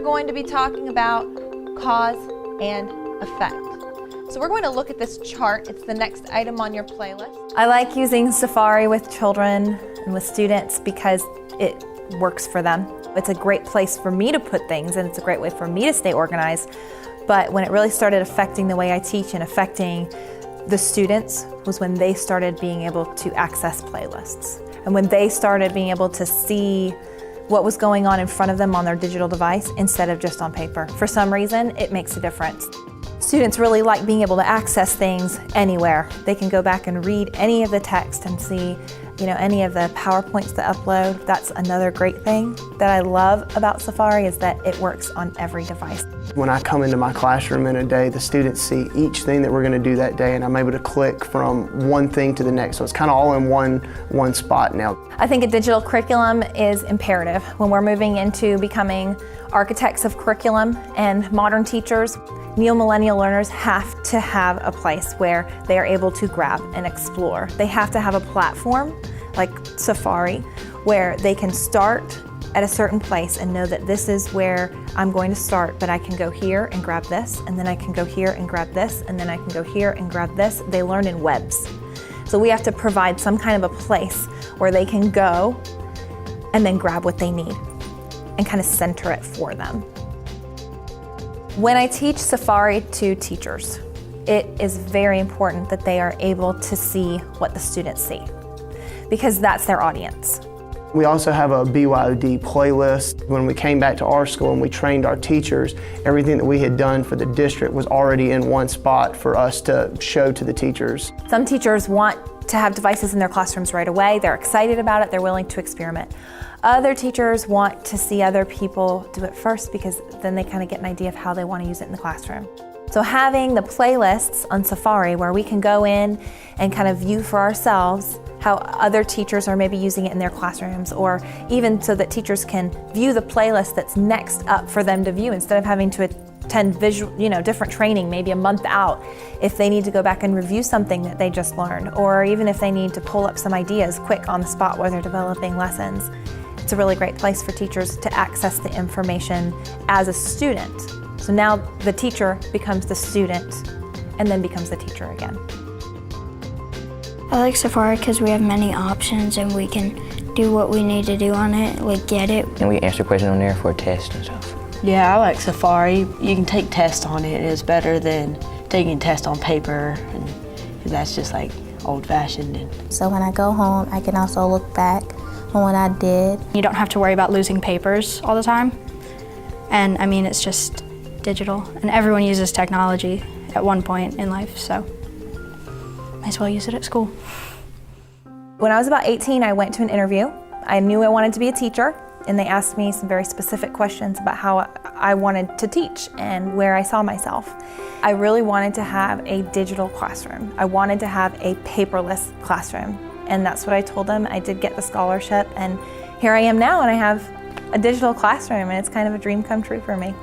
going to be talking about cause and effect. So we're going to look at this chart. It's the next item on your playlist. I like using Safari with children and with students because it works for them. It's a great place for me to put things, and it's a great way for me to stay organized. But when it really started affecting the way I teach and affecting the students was when they started being able to access playlists. And when they started being able to see what was going on in front of them on their digital device instead of just on paper. For some reason, it makes a difference. Students really like being able to access things anywhere. They can go back and read any of the text and see, any of the PowerPoints to upload. That's another great thing that I love about Safari is that it works on every device. When I come into my classroom in a day, the students see each thing that we're going to do that day, and I'm able to click from one thing to the next. So it's kind of all in one spot now. I think a digital curriculum is imperative when we're moving into becoming architects of curriculum and modern teachers. Neo-millennial learners have to have a place where they are able to grab and explore. They have to have a platform like Safari where they can start at a certain place and know that this is where I'm going to start, but I can go here and grab this, and then I can go here and grab this, and then I can go here and grab this. They learn in webs. So we have to provide some kind of a place where they can go and then grab what they need and kind of center it for them. When I teach Safari to teachers, it is very important that they are able to see what the students see, because that's their audience. We also have a BYOD playlist. When we came back to our school and we trained our teachers, everything that we had done for the district was already in one spot for us to show to the teachers. Some teachers want to have devices in their classrooms right away. They're excited about it. They're willing to experiment. Other teachers want to see other people do it first because then they kind of get an idea of how they want to use it in the classroom. So having the playlists on Safari where we can go in and kind of view for ourselves how other teachers are maybe using it in their classrooms, or even so that teachers can view the playlist that's next up for them to view instead of having to attend different training maybe a month out if they need to go back and review something that they just learned, or even if they need to pull up some ideas quick on the spot while they're developing lessons. It's a really great place for teachers to access the information as a student. So now the teacher becomes the student and then becomes the teacher again. I like Safari because we have many options and we can do what we need to do on it, like get it. And we answer questions on there for a test and stuff. Yeah, I like Safari. You can take tests on it. It's better than taking tests on paper, because that's just like old-fashioned. So when I go home, I can also look back on what I did. You don't have to worry about losing papers all the time. And I mean, it's just digital, and everyone uses technology at one point in life, so might as well use it at school. When I was about 18, I went to an interview. I knew I wanted to be a teacher, and they asked me some very specific questions about how I wanted to teach and where I saw myself. I really wanted to have a digital classroom. I wanted to have a paperless classroom, and that's what I told them. I did get the scholarship, and here I am now, and I have a digital classroom, and it's kind of a dream come true for me.